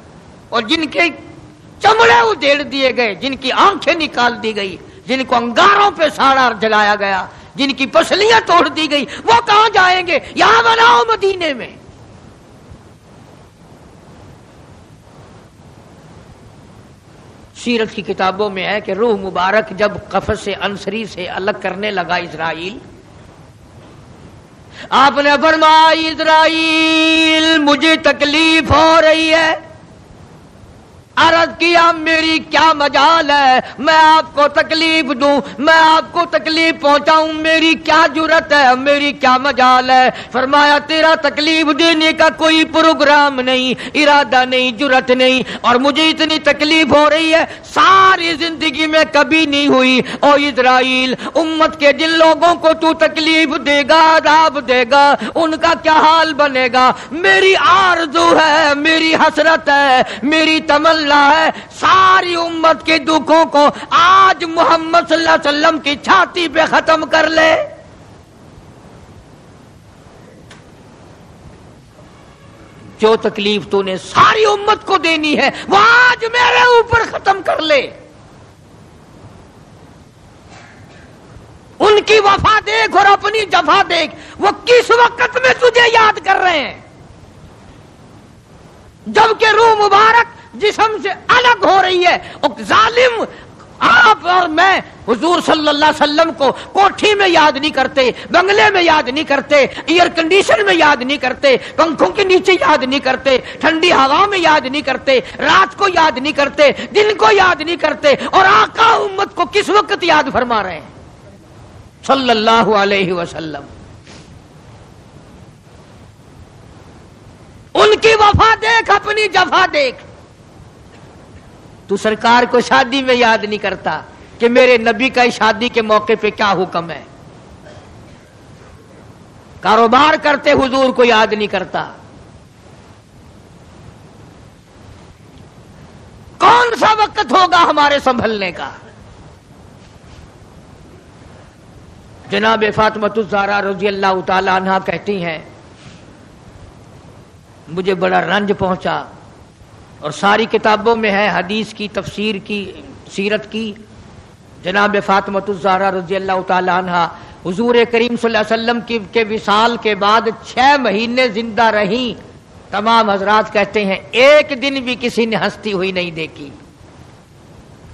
اور جن کے چمڑے ادھیڑ دیے گئے، جن کی آنکھیں نکال دی گئی، جن کو انگاروں پہ ساڑا جلایا گیا، جن کی پسلیاں توڑ دی گئی، وہ کہاں جائیں گے؟ یہاں بناؤ مدینے میں۔ سیرت کی کتابوں میں ہے کہ روح مبارک جب قفس سے انصری سے الگ کرنے لگا اسرائیل، آپ نے فرمایا اسرائیل مجھے تکلیف ہو رہی ہے۔ عرض کیا میری کیا مجال ہے میں آپ کو تکلیف دوں، میں آپ کو تکلیف پہنچاؤں، میری کیا جرت ہے، میری کیا مجال ہے؟ فرمایا تیرا تکلیف دینے کا کوئی پروگرام نہیں، ارادہ نہیں، جرت نہیں، اور مجھے اتنی تکلیف ہو رہی ہے ساری زندگی میں کبھی نہیں ہوئی۔ او اسرائیل، امت کے جن لوگوں کو تو تکلیف دے گا، عذاب دے گا، ان کا کیا حال بنے گا؟ میری آرزو ہے، میری حسرت ہے، میری تمنا ہے ساری امت کے دکھوں کو آج محمد صلی اللہ علیہ وسلم کی چھاتی پہ ختم کر لے۔ جو تکلیف تو نے ساری امت کو دینی ہے وہ آج میرے اوپر ختم کر لے۔ ان کی وفا دیکھ اور اپنی جفا دیکھ، وہ کس وقت میں تجھے یاد کر رہے ہیں جبکہ روح مبارک جسم سے الگ ہو رہی ہے۔ ظالم آپ اور میں حضور صلی اللہ علیہ وسلم کو کوٹھی میں یاد نہیں کرتے، بنگلے میں یاد نہیں کرتے، ایئر کنڈیشن میں یاد نہیں کرتے، پنکھوں کے نیچے یاد نہیں کرتے، ٹھنڈی ہوا میں یاد نہیں کرتے، رات کو یاد نہیں کرتے، دن کو یاد نہیں کرتے، اور آقا امت کو کس وقت یاد فرما رہے ہیں صلی اللہ علیہ وسلم۔ ان کی وفا دیکھ، اپنی جفا دیکھ۔ تو سرکار کو شادی میں یاد نہیں کرتا کہ میرے نبی کا شادی کے موقع پہ کیا حکم ہے۔ کاروبار کرتے حضور کو یاد نہیں کرتا۔ کون سا وقت ہوگا ہمارے سنبھلنے کا؟ جناب فاطمہ الزہرا رضی اللہ تعالی عنہا کہتی ہیں مجھے بڑا رنج پہنچا، اور ساری کتابوں میں ہے حدیث کی، تفسیر کی، سیرت کی۔ جناب فاطمہ الزہرا رضی اللہ تعالی عنہا حضور کریم صلی اللہ علیہ وسلم کے وصال کے بعد 6 مہینے زندہ رہیں۔ تمام حضرات کہتے ہیں ایک دن بھی کسی نے ہنستی ہوئی نہیں دیکھی،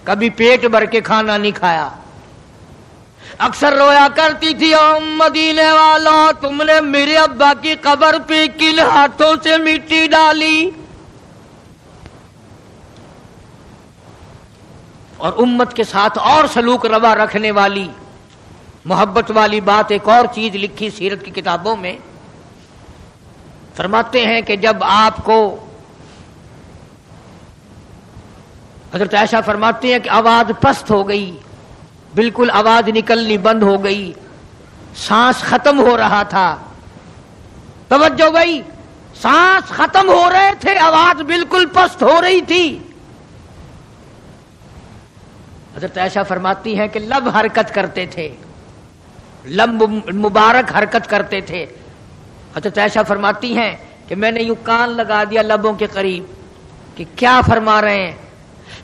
کبھی پیٹ بھر کے کھانا نہیں کھایا۔ اکثر رویا کرتی تھی او مدینے والوں تم نے میرے ابا کی قبر پہ کن ہاتھوں سے مٹی ڈالی؟ اور امت کے ساتھ اور سلوک روا رکھنے والی، محبت والی بات ایک اور چیز لکھی سیرت کی کتابوں میں۔ فرماتے ہیں کہ جب آپ کو حضرت عائشہ فرماتی ہیں کہ آواز پست ہو گئی، بالکل آواز نکلنی بند ہو گئی، سانس ختم ہو رہا تھا۔ توجہ بھائی، سانس ختم ہو رہے تھے، آواز بالکل پست ہو رہی تھی۔ حضرت عائشہ فرماتی ہیں کہ لب حرکت کرتے تھے، لب مبارک حرکت کرتے تھے۔ حضرت عائشہ فرماتی ہیں کہ میں نے یوں کان لگا دیا لبوں کے قریب کہ کیا فرما رہے ہیں۔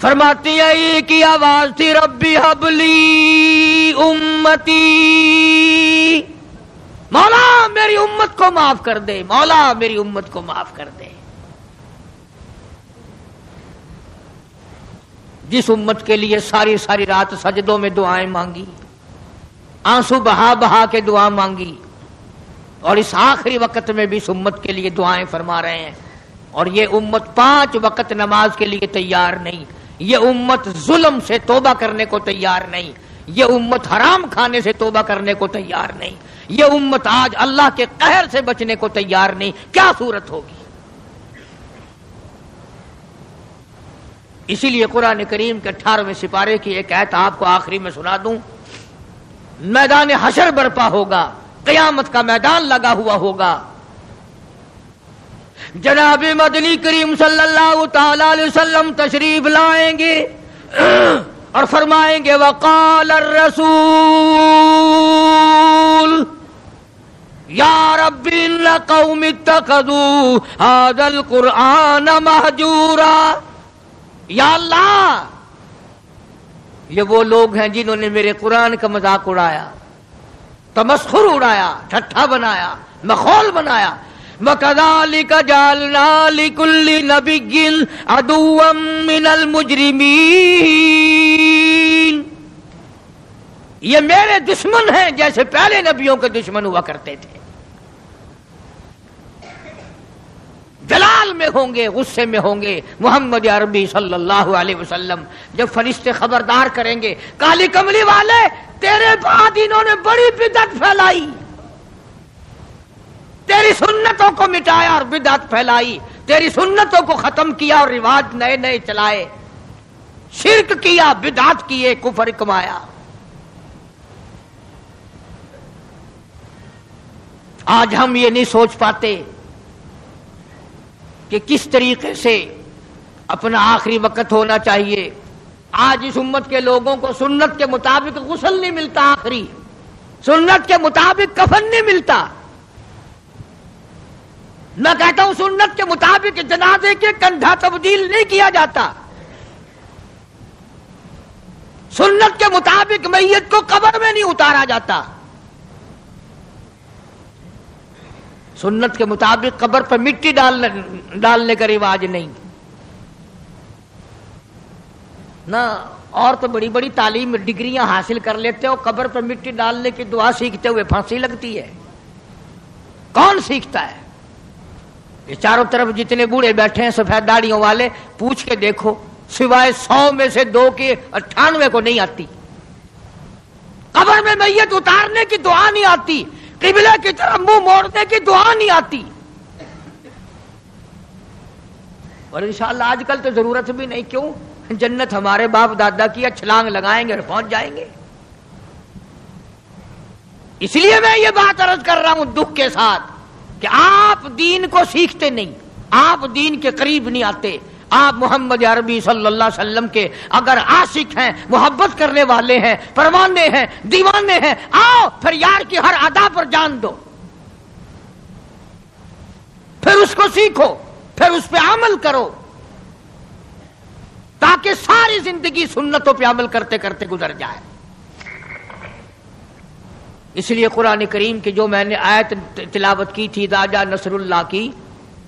فرماتی ہے یہ کی آواز تھی ربی حبلی امتی، مولا میری امت کو معاف کر دے، مولا میری امت کو معاف کر دے۔ جس امت کے لیے ساری ساری رات سجدوں میں دعائیں مانگی، آنسو بہا بہا کے دعا مانگی، اور اس آخری وقت میں بھی اس امت کے لیے دعائیں فرما رہے ہیں اور یہ امت 5 وقت نماز کے لیے تیار نہیں، یہ امت ظلم سے توبہ کرنے کو تیار نہیں، یہ امت حرام کھانے سے توبہ کرنے کو تیار نہیں، یہ امت آج اللہ کے قہر سے بچنے کو تیار نہیں، کیا صورت ہوگی؟ اسی لیے قرآن کریم کے 18ویں سپارے کی ایک آیت آپ کو آخری میں سنا دوں۔ میدان حشر برپا ہوگا، قیامت کا میدان لگا ہوا ہوگا، جناب مدنی کریم صلی اللہ تعالی علیہ وسلم تشریف لائیں گے اور فرمائیں گے وقال الرسول یا رب ان قوم اتخذوا هذا القرآن مہجورا، یا اللہ یہ وہ لوگ ہیں جنہوں نے میرے قرآن کا مذاق اڑایا، تمسخر اڑایا، ٹھٹھا بنایا، مخول بنایا۔ وَكَذَلِكَ جَعَلْنَا لِكُلِّ نَبِيٍّ عَدُوًّا مِّنَ الْمُجْرِمِينَ، یہ میرے دشمن ہیں جیسے پہلے نبیوں کے دشمن ہوا کرتے تھے، جلال میں ہوں گے، غصے میں ہوں گے۔ محمد عربی صلی اللہ علیہ وسلم جب فرشتے خبردار کریں گے کالی کملی والے تیرے بعد انہوں نے بڑی بدعت پھیلائی، تیری سنتوں کو مٹایا اور بدعت پھیلائی، تیری سنتوں کو ختم کیا اور رواج نئے نئے چلائے، شرک کیا، بدعت کیے، کفر کمایا۔ آج ہم یہ نہیں سوچ پاتے کہ کس طریقے سے اپنا آخری وقت ہونا چاہیے۔ آج اس امت کے لوگوں کو سنت کے مطابق غسل نہیں ملتا، آخری سنت کے مطابق کفن نہیں ملتا۔ میں کہتا ہوں سنت کے مطابق جنازے کے کندھا تبدیل نہیں کیا جاتا، سنت کے مطابق میت کو قبر میں نہیں اتارا جاتا، سنت کے مطابق قبر پر مٹی ڈالنے کا رواج نہیں نا۔ اور تو بڑی بڑی تعلیم ڈگریاں حاصل کر لیتے ہو، قبر پر مٹی ڈالنے کی دعا سیکھتے ہوئے پھانسی لگتی ہے، کون سیکھتا ہے؟ یہ چاروں طرف جتنے بوڑھے بیٹھے ہیں سفید داڑھیوں والے، پوچھ کے دیکھو، سوائے 100 میں سے 2 کی 98 کو نہیں آتی، قبر میں میت اتارنے کی دعا نہیں آتی، قبلہ کی طرف منہ موڑنے کی دعا نہیں آتی۔ اور انشاءاللہ آج کل تو ضرورت بھی نہیں، کیوں؟ جنت ہمارے باپ دادا کی ہے، چھلانگ لگائیں گے اور پہنچ جائیں گے۔ اس لیے میں یہ بات عرض کر رہا ہوں دکھ کے ساتھ کہ آپ دین کو سیکھتے نہیں، آپ دین کے قریب نہیں آتے۔ آپ محمد عربی صلی اللہ علیہ وسلم کے اگر عاشق ہیں، محبت کرنے والے ہیں، پروانے ہیں، دیوانے ہیں، آؤ پھر یار کی ہر ادا پر جان دو، پھر اس کو سیکھو، پھر اس پہ عمل کرو، تاکہ ساری زندگی سنتوں پہ عمل کرتے کرتے گزر جائے۔ اس لیے قرآن کریم کی جو میں نے آیت تلاوت کی تھی اذا جاء نصر اللہ کی،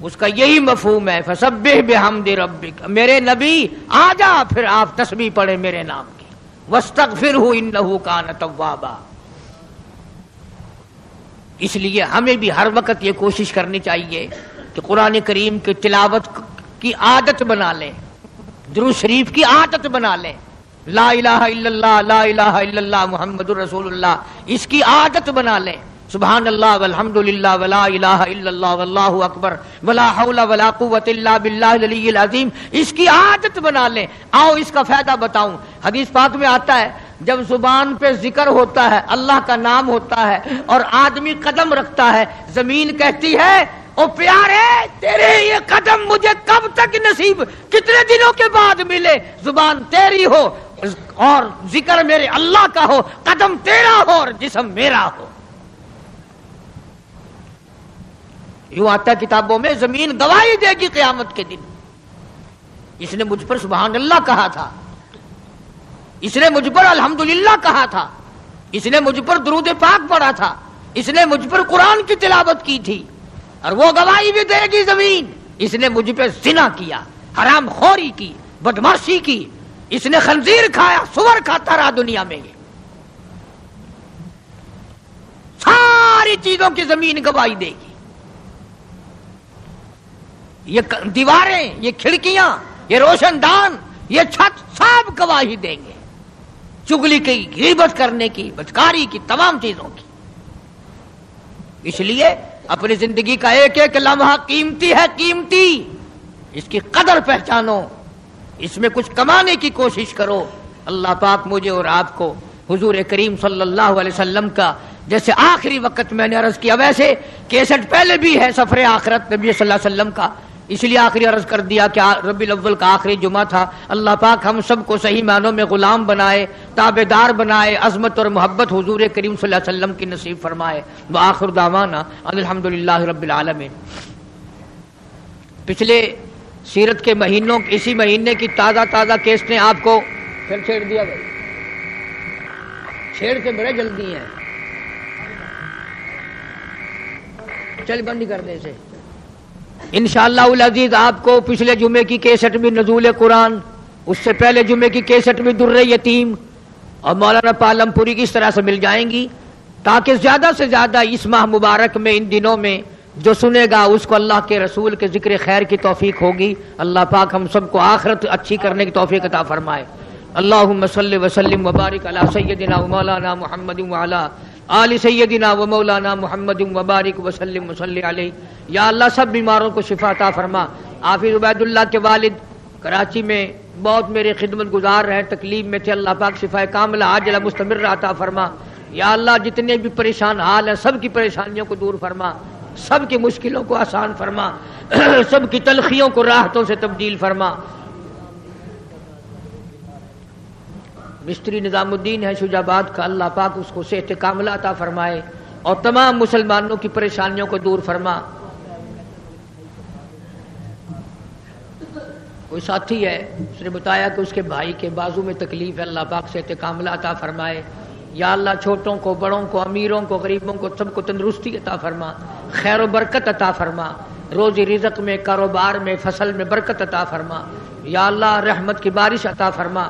اس کا یہی مفہوم ہے فسبح بحمد ربک، میرے نبی آ جا پھر آپ تسبیح پڑھیں میرے نام کی، واستغفرہ انہ کان توابا۔ اس لیے ہمیں بھی ہر وقت یہ کوشش کرنی چاہیے کہ قرآن کریم کی تلاوت کی عادت بنا لیں، درود شریف کی عادت بنا لیں، لا الہ الا اللہ، لا الہ الا اللہ محمد الرسول اللہ، اس کی عادت بنا لیں، سبحان اللہ والحمد للہ ولا الہ الا اللہ واللہ اکبر ولا حول ولا قوت الا باللہ العلی العظیم، اس کی عادت بنا لیں۔ آؤ اس کا فائدہ بتاؤں، حدیث پاک میں آتا ہے جب زبان پہ ذکر ہوتا ہے، اللہ کا نام ہوتا ہے اور آدمی قدم رکھتا ہے، زمین کہتی ہے او پیارے تیرے یہ قدم مجھے کب تک نصیب، کتنے دنوں کے بعد ملے، زبان تیری ہو اور ذکر میرے اللہ کا ہو، قدم تیرا ہو اور جسم میرا ہو۔ یوں آتا ہے کتابوں میں، زمین گواہی دے گی قیامت کے دن، اس نے مجھ پر سبحان اللہ کہا تھا، اس نے مجھ پر الحمدللہ کہا تھا، اس نے مجھ پر درود پاک پڑھا تھا، اس نے مجھ پر قرآن کی تلاوت کی تھی، اور وہ گواہی بھی دے گی زمین، اس نے مجھ پہ زنا کیا، حرام خوری کی، بدماشی کی، اس نے خنزیر کھایا، سور کھاتا رہا دنیا میں، یہ ساری چیزوں کی زمین گواہی دے گی۔ یہ دیواریں، یہ کھڑکیاں، یہ روشن دان، یہ چھت سب گواہی دیں گے چگلی کی، غیبت کرنے کی، بدکاری کی، تمام چیزوں کی۔ اس لیے اپنی زندگی کا ایک ایک لمحہ قیمتی ہے، قیمتی، اس کی قدر پہچانو، اس میں کچھ کمانے کی کوشش کرو۔ اللہ پاک مجھے اور آپ کو حضور کریم صلی اللہ علیہ وسلم کا جیسے آخری وقت میں نے عرض کیا، ویسے کیسٹ پہلے بھی ہے سفر آخرت نبی صلی اللہ علیہ وسلم کا، اس لیے آخری عرض کر دیا کہ ربیع الاول کا آخری جمعہ تھا۔ اللہ پاک ہم سب کو صحیح معنوں میں غلام بنائے، تابعدار بنائے، عظمت اور محبت حضور کریم صلی اللہ علیہ وسلم کی نصیب فرمائے۔ وآخر دعوانا ان الحمدللہ رب العالمین۔ پچھلے سیرت کے مہینوں، اسی مہینے کی تازہ کیسٹیں آپ کو پھر چھیڑ دیا بھائی، چھیڑ کے بڑے جلدی ہیں، چل بند کر دے اسے۔ انشاءاللہ العزیز آپ کو پچھلے جمعے کی کیسٹ میں نزول قرآن، اس سے پہلے جمعے کی کیسٹ میں در یتیم اور مولانا پالم پوری کی اس طرح سے مل جائیں گی، تاکہ زیادہ سے زیادہ اس ماہ مبارک میں، ان دنوں میں جو سنے گا اس کو اللہ کے رسول کے ذکر خیر کی توفیق ہوگی۔ اللہ پاک ہم سب کو آخرت اچھی کرنے کی توفیق عطا فرمائے۔ اللہم صلی وسلم وبارک علی سیدنا و مولانا محمد وعلی آل سیدنا و مولانا محمد وبارک وسلم وصلی علیہ۔ یا اللہ سب بیماروں کو شفا عطا فرما۔ حافظ عبید اللہ کے والد کراچی میں بہت میرے خدمت گزار رہے، تکلیف میں تھے، اللہ پاک شفا کاملہ عاجلہ مستمر عطا فرما۔ یا اللہ جتنے بھی پریشان حال ہیں سب کی پریشانیوں کو دور فرما، سب کی مشکلوں کو آسان فرما، سب کی تلخیوں کو راحتوں سے تبدیل فرما۔ مستری نظام الدین ہے شجاع آباد کا، اللہ پاک اس کو صحت کاملہ عطا فرمائے اور تمام مسلمانوں کی پریشانیوں کو دور فرما۔ کوئی ساتھی ہے، اس نے بتایا کہ اس کے بھائی کے بازو میں تکلیف ہے، اللہ پاک صحت کاملہ عطا فرمائے۔ یا اللہ چھوٹوں کو، بڑوں کو، امیروں کو، غریبوں کو، سب کو تندرستی عطا فرما، خیر و برکت عطا فرما، روزی رزق میں، کاروبار میں، فصل میں برکت عطا فرما۔ یا اللہ رحمت کی بارش عطا فرما۔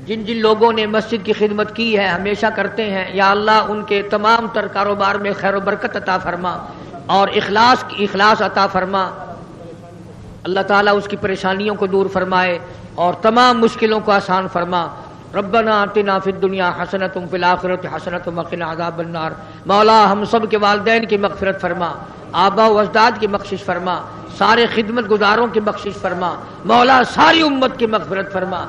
جن جن لوگوں نے مسجد کی خدمت کی ہے، ہمیشہ کرتے ہیں، یا اللہ ان کے تمام تر کاروبار میں خیر و برکت عطا فرما اور اخلاص عطا فرما۔ اللہ تعالیٰ اس کی پریشانیوں کو دور فرمائے اور تمام مشکلوں کو آسان فرما۔ ربنا آتنا فی الدنیا حسنۃ وفی الآخرۃ حسنۃ وقنا عذاب النار۔ مولا ہم سب کے والدین کی مغفرت فرما، آباء و اجداد کی بخشش فرما، سارے خدمت گزاروں کی بخشش فرما، مولا ساری امت کی مغفرت فرما،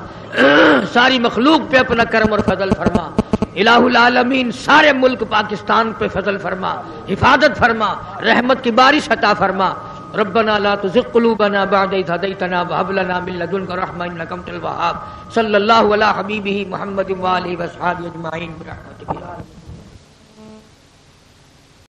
ساری مخلوق پہ اپنا کرم اور فضل فرما۔ الہ العالمین سارے ملک پاکستان پہ فضل فرما، حفاظت فرما، رحمت کی بارش عطا فرما۔ ربنا لا تزغ قلوبنا بعد إذ هديتنا وهب لنا من لدنك رحمة إنك أنت الوهاب۔ صلی اللہ علی حبیبہ محمد وآلہ وصحبہ اجمعین برحمتک۔